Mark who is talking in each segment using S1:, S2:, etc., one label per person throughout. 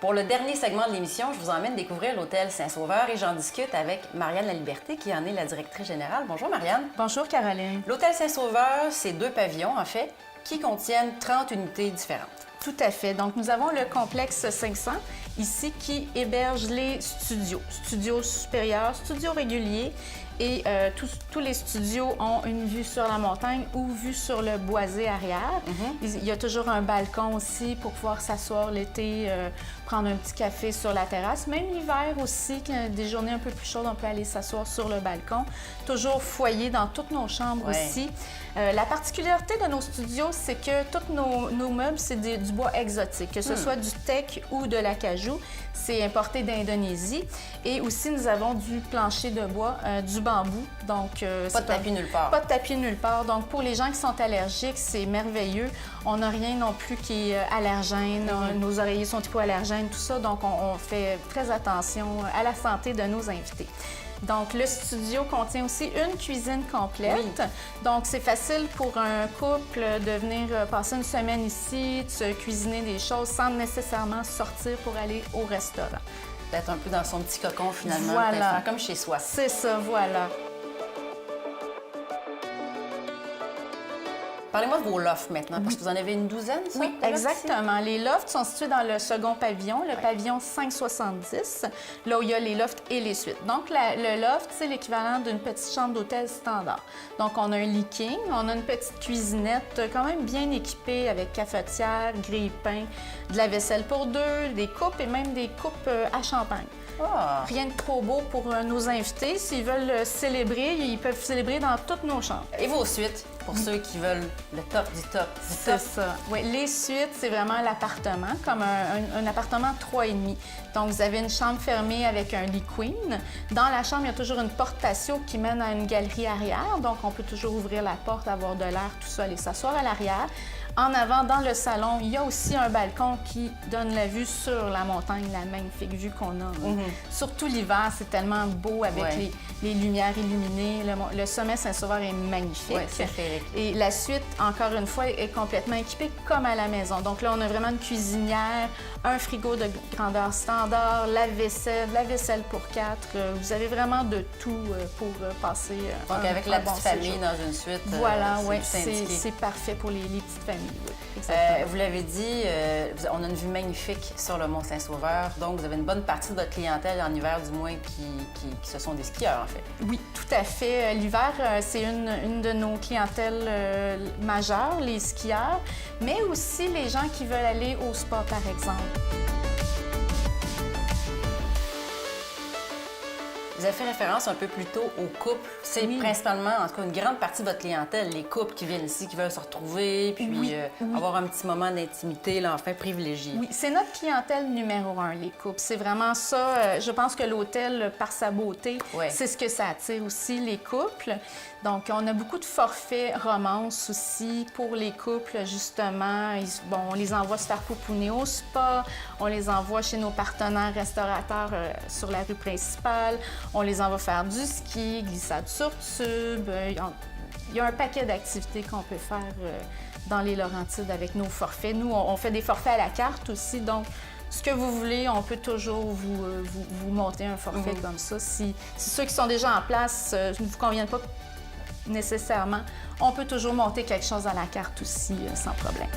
S1: Pour le dernier segment de l'émission, je vous emmène découvrir l'hôtel Saint-Sauveur et j'en discute avec Marianne Laliberté, qui en est la directrice générale. Bonjour Marianne.
S2: Bonjour Caroline.
S1: L'hôtel Saint-Sauveur, c'est 2 pavillons en fait, qui contiennent 30 unités différentes.
S2: Tout à fait. Donc, nous avons le complexe 500 ici qui héberge les studios supérieurs, studios réguliers et tous les studios ont une vue sur la montagne ou vue sur le boisé arrière. Il y a toujours un balcon aussi pour pouvoir s'asseoir l'été, prendre un petit café sur la terrasse. Même l'hiver aussi, quand il y a des journées un peu plus chaudes, on peut aller s'asseoir sur le balcon. Toujours foyer dans toutes nos chambres aussi. La particularité de nos studios, c'est que tous nos meubles, c'est du bois exotique, que ce soit du teak ou de l'acajou. C'est importé d'Indonésie. Et aussi, nous avons du plancher de bois, du bambou. Donc,
S1: pas de tapis nulle part.
S2: Pas de tapis nulle part. Donc, pour les gens qui sont allergiques, c'est merveilleux. On n'a rien non plus qui est allergène. Nos oreillers sont hypoallergènes, tout ça. Donc, on fait très attention à la santé de nos invités. Donc, le studio contient aussi une cuisine complète. Oui. Donc, c'est facile pour un couple de venir passer une semaine ici, de se cuisiner des choses sans nécessairement sortir pour aller au restaurant.
S1: D'être un peu dans son petit cocon, finalement,
S2: voilà.
S1: Faire comme chez soi.
S2: C'est ça, voilà.
S1: Parlez-moi de vos lofts maintenant, parce que vous en avez une douzaine, ça?
S2: Oui, exactement. Les lofts sont situés dans le second pavillon, le pavillon 570, là où il y a les lofts et les suites. Donc, le loft, c'est l'équivalent d'une petite chambre d'hôtel standard. Donc, on a un lit king, on a une petite cuisinette quand même bien équipée avec cafetière, grille-pain, de la vaisselle pour deux, des coupes et même des coupes à champagne.
S1: Oh.
S2: Rien de trop beau pour nos invités. S'ils veulent célébrer, ils peuvent célébrer dans toutes nos chambres.
S1: Et vos suites, pour ceux qui veulent le top du top du top?
S2: C'est ça. Oui, les suites, c'est vraiment l'appartement, comme un appartement 3,5. Donc, vous avez une chambre fermée avec un lit queen. Dans la chambre, il y a toujours une porte patio qui mène à une galerie arrière. Donc, on peut toujours ouvrir la porte, avoir de l'air, tout ça, aller s'asseoir à l'arrière. En avant, dans le salon, il y a aussi un balcon qui donne la vue sur la montagne, la magnifique vue qu'on a. Surtout l'hiver, c'est tellement beau avec les lumières illuminées. Le sommet Saint-Sauveur est magnifique.
S1: Oui, c'est féerique.
S2: Et la suite, encore une fois, est complètement équipée comme à la maison. Donc là, on a vraiment une cuisinière, un frigo de grandeur standard, la vaisselle pour 4. Vous avez vraiment de tout pour passer
S1: Donc, avec la petite famille dans une suite,
S2: voilà, oui, c'est parfait pour les petites familles. Oui,
S1: vous l'avez dit, on a une vue magnifique sur le Mont-Saint-Sauveur. Donc, vous avez une bonne partie de votre clientèle en hiver, du moins, qui ce sont des skieurs, en fait.
S2: Oui, tout à fait. L'hiver, c'est une de nos clientèles majeures, les skieurs, mais aussi les gens qui veulent aller au spa, par exemple.
S1: Vous avez fait référence un peu plus tôt aux couples. C'est principalement, en tout cas, une grande partie de votre clientèle, les couples qui viennent ici, qui veulent se retrouver, puis avoir un petit moment d'intimité, là, enfin, privilégié.
S2: Oui, c'est notre clientèle numéro 1, les couples. C'est vraiment ça. Je pense que l'hôtel, par sa beauté, c'est ce que ça attire aussi, les couples. Donc, on a beaucoup de forfaits romance aussi pour les couples, justement. On les envoie se faire pouponner au spa, on les envoie chez nos partenaires restaurateurs sur la rue principale, on les envoie faire du ski, glissade sur tube. Il y a un paquet d'activités qu'on peut faire dans les Laurentides avec nos forfaits. Nous, on fait des forfaits à la carte aussi, donc ce que vous voulez, on peut toujours vous monter un forfait comme ça. Si ceux qui sont déjà en place ne vous conviennent pas nécessairement, on peut toujours monter quelque chose à la carte aussi, sans problème.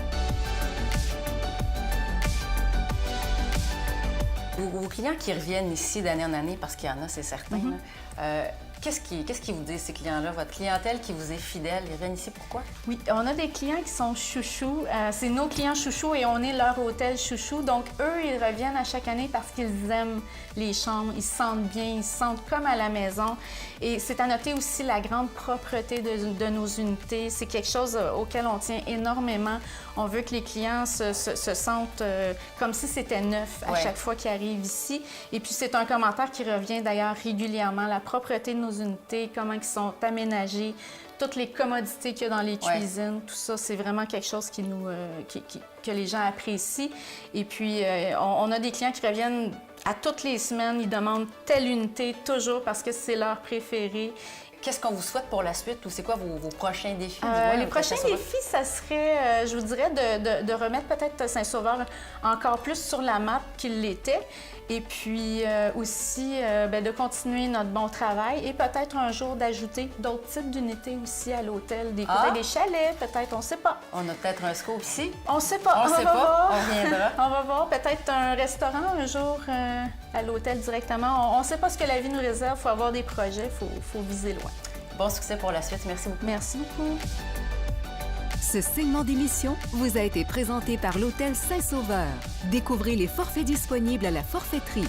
S1: Vos clients qui reviennent ici d'année en année, parce qu'il y en a, c'est certain, qu'est-ce qui vous disent, ces clients-là? Votre clientèle qui vous est fidèle, ils reviennent ici pourquoi? Oui,
S2: on a des clients qui sont chouchous. C'est nos clients chouchous et on est leur hôtel chouchou. Donc, eux, ils reviennent à chaque année parce qu'ils aiment les chambres, ils se sentent bien, ils se sentent comme à la maison. Et c'est à noter aussi la grande propreté de nos unités. C'est quelque chose auquel on tient énormément. On veut que les clients se sentent comme si c'était neuf à chaque fois qu'ils arrivent ici. Et puis, c'est un commentaire qui revient d'ailleurs régulièrement. La propreté de nos unités, comment ils sont aménagés, toutes les commodités qu'il y a dans les cuisines, tout ça, c'est vraiment quelque chose que les gens apprécient. Et puis, on a des clients qui reviennent à toutes les semaines, ils demandent telle unité toujours parce que c'est leur préféré.
S1: qu'est-ce qu'on vous souhaite pour la suite ou c'est quoi vos prochains défis?
S2: Les prochains défis, ça serait, je vous dirais, de remettre peut-être Saint-Sauveur encore plus sur la map qu'il l'était. Et puis aussi de continuer notre bon travail et peut-être un jour d'ajouter d'autres types d'unités aussi à l'hôtel. Peut-être des chalets, peut-être, on ne sait pas.
S1: On a peut-être un scoop ici?
S2: On ne sait pas.
S1: On ne sait pas, on viendra.
S2: On va voir peut-être un restaurant un jour à l'hôtel directement. On ne sait pas ce que la vie nous réserve. Il faut avoir des projets, il faut viser loin.
S1: Bon succès pour la suite. Merci beaucoup.
S2: Merci beaucoup.
S3: Ce segment d'émission vous a été présenté par l'Hôtel Saint-Sauveur. Découvrez les forfaits disponibles à la forfaiterie.